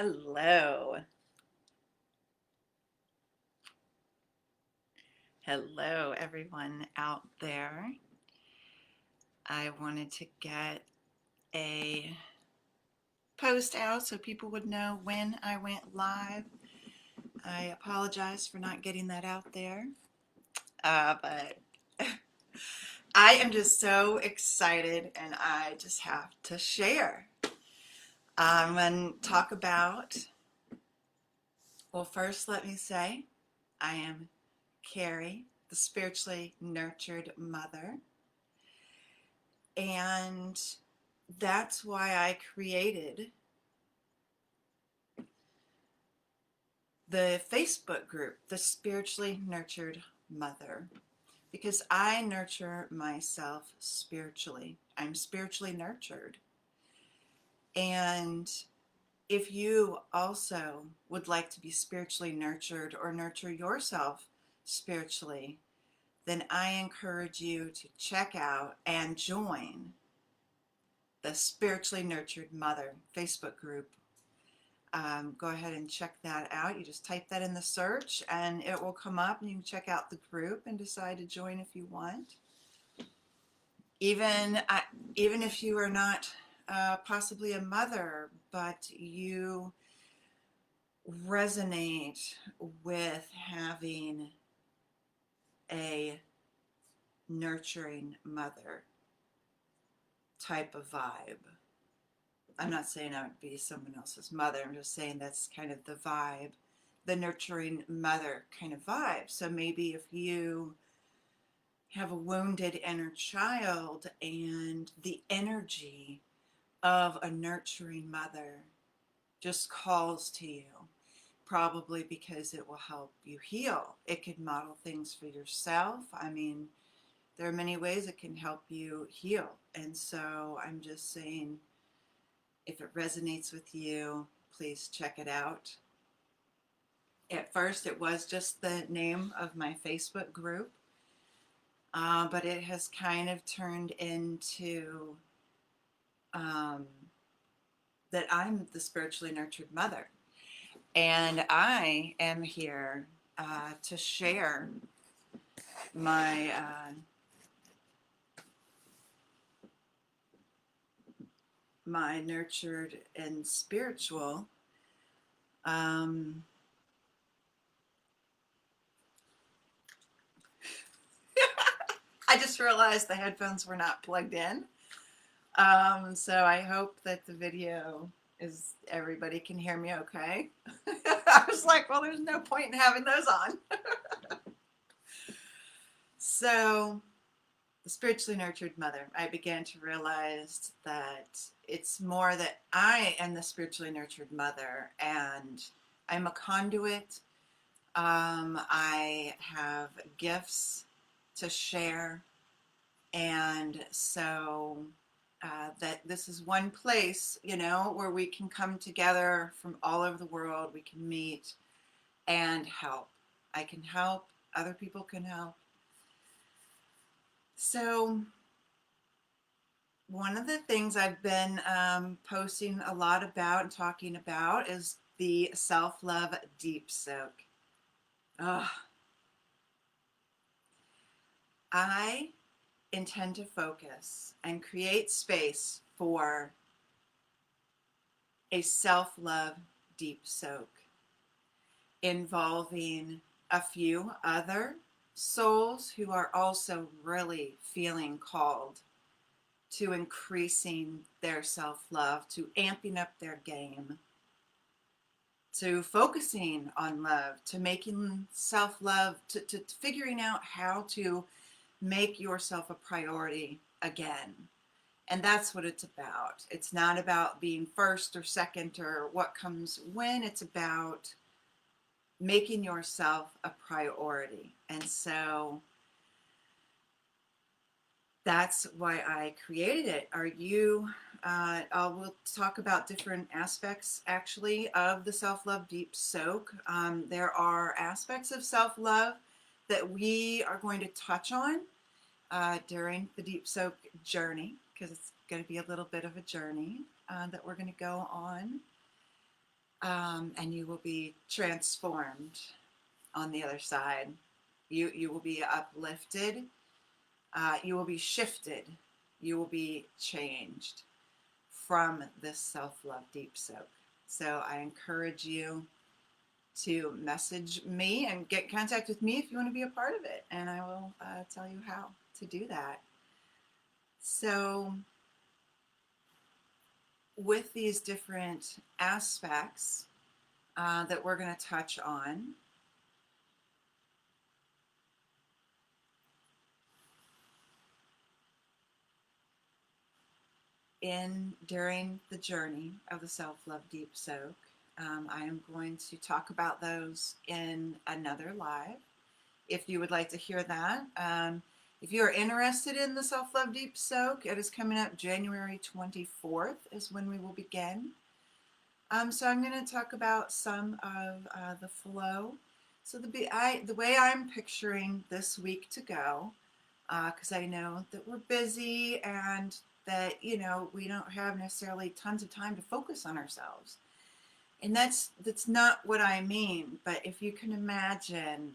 Hello. Hello, everyone out there. I wanted to get a post out so people would know when I went live. I apologize for not getting that out there, but I am just so excited and I just have to share. I'm going to talk about, well, first, let me say I am Carrie, the spiritually nurtured mother. And that's why I created the Facebook group, The Spiritually Nurtured Mother, because I nurture myself spiritually. I'm spiritually nurtured. And if you also would like to be spiritually nurtured or nurture yourself spiritually, then I encourage you to check out and join the Spiritually Nurtured Mother Facebook group. Go ahead and check that out. You just type that in the search and it will come up and you can check out the group and decide to join if you want. Even, even if you are not possibly a mother, but you resonate with having a nurturing mother type of vibe. I'm not saying I would be someone else's mother. I'm just saying that's kind of the vibe, the nurturing mother kind of vibe. So maybe if you have a wounded inner child and the energy of a nurturing mother just calls to you, probably because it will help you heal. It could model things for yourself. I mean, there are many ways it can help you heal. And so I'm just saying, if it resonates with you, please check it out. At first, it was just the name of my Facebook group, but it has kind of turned into that I'm the spiritually nurtured mother. And I am here to share my my nurtured and spiritual I just realized the headphones were not plugged in. So I hope that the video is, everybody can hear me okay. I was like, well, there's no point in having those on. So the spiritually nurtured mother, I began to realize that it's more that I am the spiritually nurtured mother and I'm a conduit. I have gifts to share. And so that this is one place, you know, where we can come together from all over the world. We can meet and help. I can help. Other people can help. So one of the things I've been posting a lot about and talking about is the self-love deep soak. Ugh. I intend to focus and create space for a self-love deep soak involving a few other souls who are also really feeling called to increasing their self-love, to amping up their game, to focusing on love, to making self-love, to figuring out how to make yourself a priority again. And that's what it's about. It's not about being first or second or what comes when. It's about making yourself a priority. And so that's why I created it. Are you, we'll talk about different aspects actually of the self-love deep soak. There are aspects of self-love that we are going to touch on during the deep soak journey, because it's going to be a little bit of a journey that we're going to go on. and you will be transformed on the other side. You will be uplifted. You will be shifted. You will be changed from this self-love deep soak. So I encourage you to message me and get in contact with me if you want to be a part of it, and I will tell you how to do that. So with these different aspects that we're going to touch on, during the journey of the self-love deep soak, I am going to talk about those in another live. If you would like to hear that, if you are interested in the self-love deep soak, it is coming up January 24th is when we will begin. So I'm going to talk about some of the flow. So the way I'm picturing this week to go, because I know that we're busy and that, we don't have necessarily tons of time to focus on ourselves. And that's not what I mean. But if you can imagine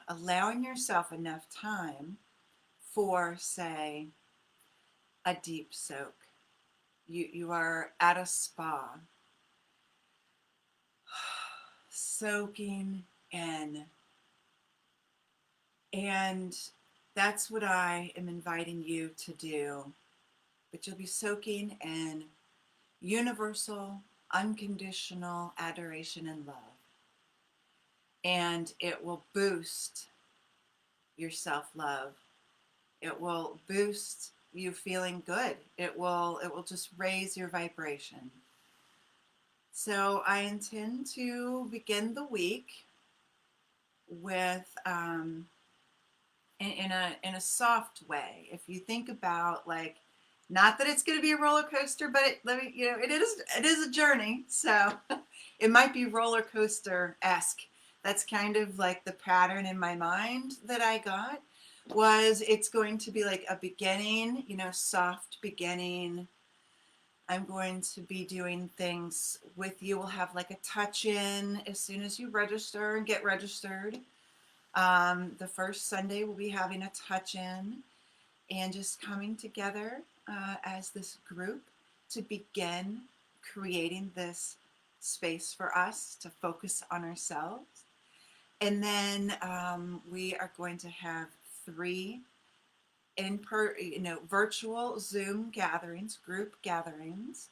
allowing yourself enough time for, say, a deep soak. You are at a spa, soaking in. And that's what I am inviting you to do. But you'll be soaking in universal, unconditional adoration and love. And it will boost your self-love. It will boost you feeling good. It will just raise your vibration. So I intend to begin the week with in a soft way. If you think about, like, not that it's going to be a roller coaster, but it is a journey. So it might be roller coaster-esque. That's kind of like the pattern in my mind that I got, was it's going to be like a beginning, soft beginning. I'm going to be doing things with you. We'll have like a touch-in as soon as you register and get registered. The first Sunday we'll be having a touch-in and just coming together as this group to begin creating this space for us to focus on ourselves. And then we are going to have 3 virtual Zoom gatherings, group gatherings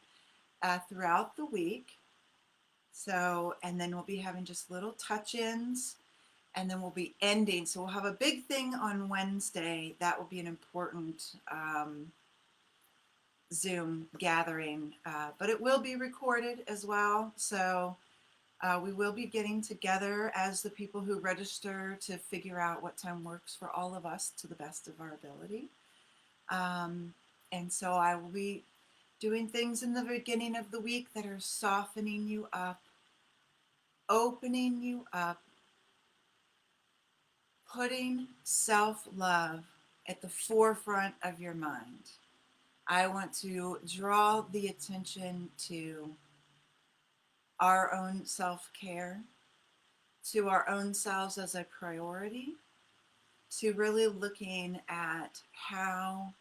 throughout the week. So, and then we'll be having just little touch-ins, and then we'll be ending. So we'll have a big thing on Wednesday. That will be an important Zoom gathering, but it will be recorded as well. So we will be getting together as the people who register to figure out what time works for all of us to the best of our ability. And so I will be doing things in the beginning of the week that are softening you up, opening you up, putting self-love at the forefront of your mind. I want to draw the attention to our own self-care, to our own selves as a priority, to really looking at how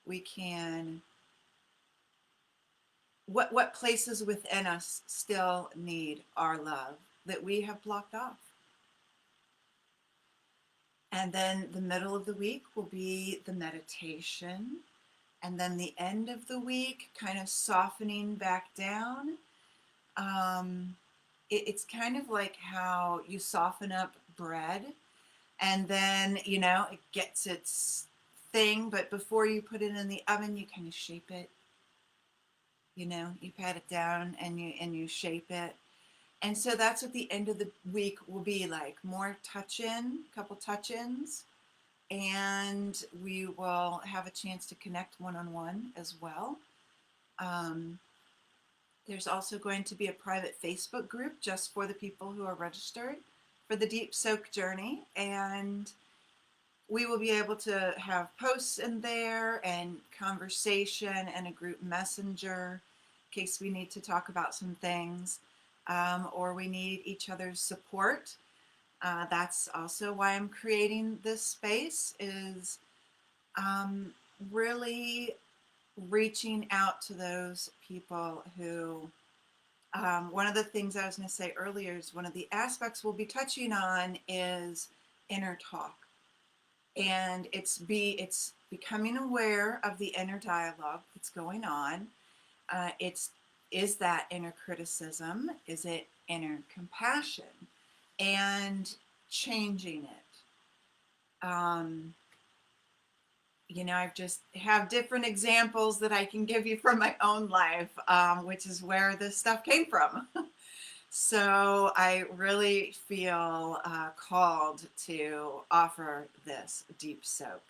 we can, what places within us still need our love that we have blocked off. And then the middle of the week will be the meditation. And then the end of the week, kind of softening back down. It's kind of like how you soften up bread, and then, it gets its thing, but before you put it in the oven, you kind of shape it. You pat it down and you shape it. And so that's what the end of the week will be like. More touch-in, couple touch-ins, and we will have a chance to connect one-on-one as well. There's also going to be a private Facebook group just for the people who are registered for the Deep Soak Journey, and we will be able to have posts in there and conversation and a group messenger in case we need to talk about some things. or we need each other's support. That's also why I'm creating this space, is um, really reaching out to those people who, one of the things I was going to say earlier is one of the aspects we'll be touching on is inner talk. And it's becoming aware of the inner dialogue that's going on. It's Is that inner criticism? Is it inner compassion? And changing it. I've just have different examples that I can give you from my own life, which is where this stuff came from. So I really feel called to offer this deep soak.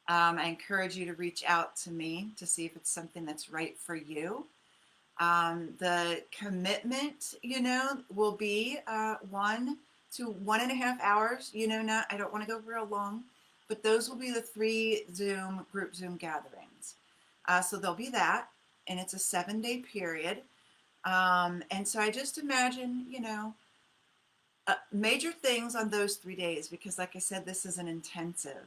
I encourage you to reach out to me to see if it's something that's right for you. The commitment, will be 1 to 1.5 hours. I don't want to go real long, but those will be the 3 group Zoom gatherings. So there'll be that, and it's a 7-day period. And so I just imagine, major things on those 3 days, because like I said, this is an intensive.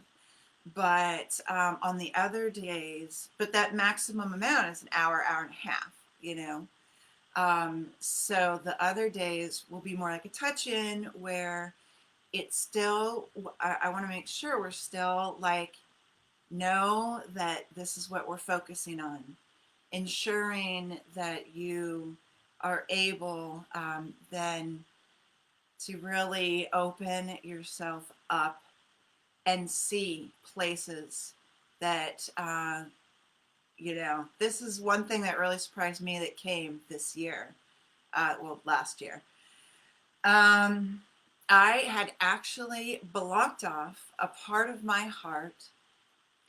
But on the other days, but that maximum amount is an hour, hour and a half, So the other days will be more like a touch-in, where it's still, I want to make sure we're still like, know that this is what we're focusing on, ensuring that you are able then to really open yourself up and see places that, this is one thing that really surprised me that came this year, last year. I had actually blocked off a part of my heart,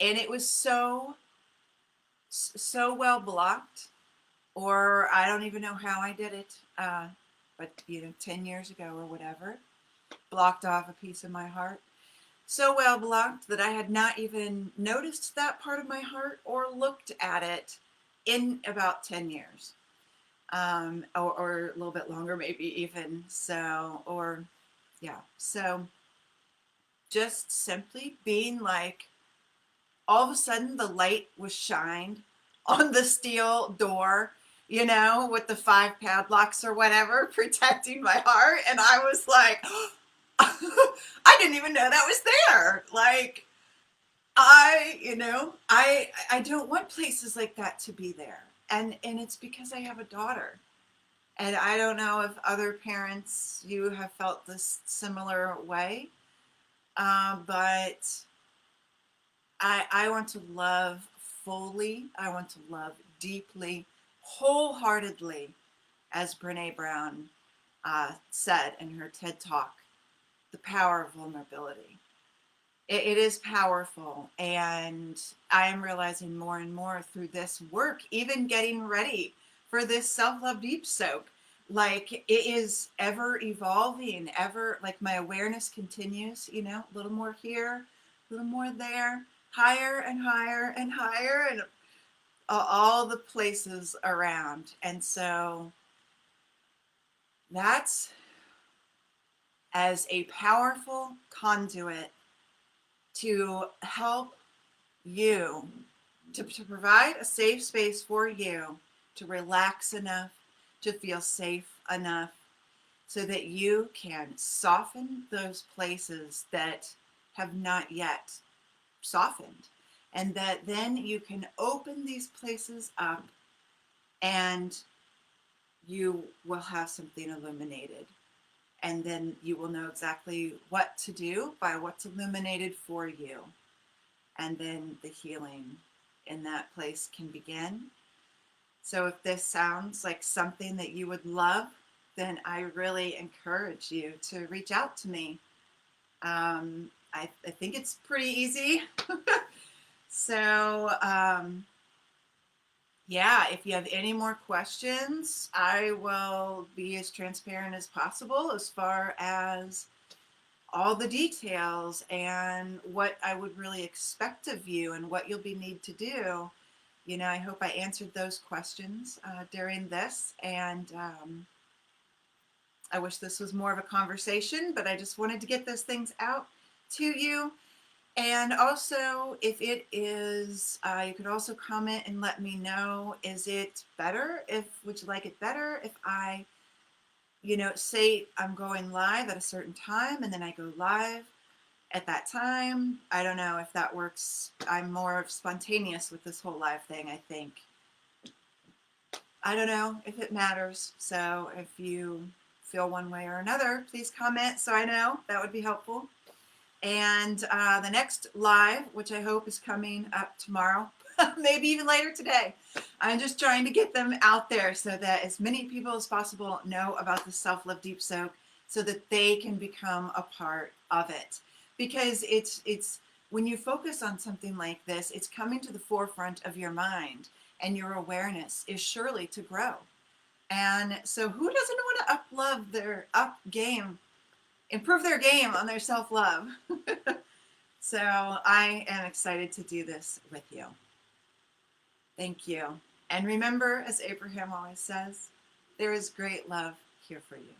and it was so well blocked, or I don't even know how I did it, but 10 years ago or whatever, blocked off a piece of my heart. So well blocked that I had not even noticed that part of my heart or looked at it in about 10 years, or a little bit longer, maybe even. So just simply being like, all of a sudden the light was shined on the steel door, with the 5 padlocks or whatever protecting my heart. And I was like, I didn't even know that was there. Like, I don't want places like that to be there. And it's because I have a daughter. And I don't know if other parents, you have felt this similar way. But I want to love fully. I want to love deeply, wholeheartedly, as Brene Brown said in her TED Talk, the power of vulnerability. It is powerful, and I am realizing more and more through this work, even getting ready for this self-love deep soak, like it is ever evolving, ever, like my awareness continues, a little more here, a little more there, higher and higher and higher, and all the places around. And so that's as a powerful conduit to help you, to provide a safe space for you to relax enough, to feel safe enough, so that you can soften those places that have not yet softened. And that then you can open these places up, and you will have something illuminated. And then you will know exactly what to do by what's illuminated for you. And then the healing in that place can begin. So if this sounds like something that you would love, then I really encourage you to reach out to me. I think it's pretty easy. So, if you have any more questions, I will be as transparent as possible as far as all the details and what I would really expect of you and what you'll need to do. I hope I answered those questions during this. And I wish this was more of a conversation, but I just wanted to get those things out to you. And also, if it is, you could also comment and let me know, is it better? Would you like it better if I, say I'm going live at a certain time and then I go live at that time? I don't know if that works. I'm more spontaneous with this whole live thing, I think. I don't know if it matters. So if you feel one way or another, please comment so I know. That would be helpful. And the next live, which I hope is coming up tomorrow, maybe even later today, I'm just trying to get them out there so that as many people as possible know about the Self-Love Deep Soak so that they can become a part of it. Because it's when you focus on something like this, it's coming to the forefront of your mind, and your awareness is surely to grow. And so who doesn't want to improve their game on their self-love? So I am excited to do this with you. Thank you. And remember, as Abraham always says, there is great love here for you.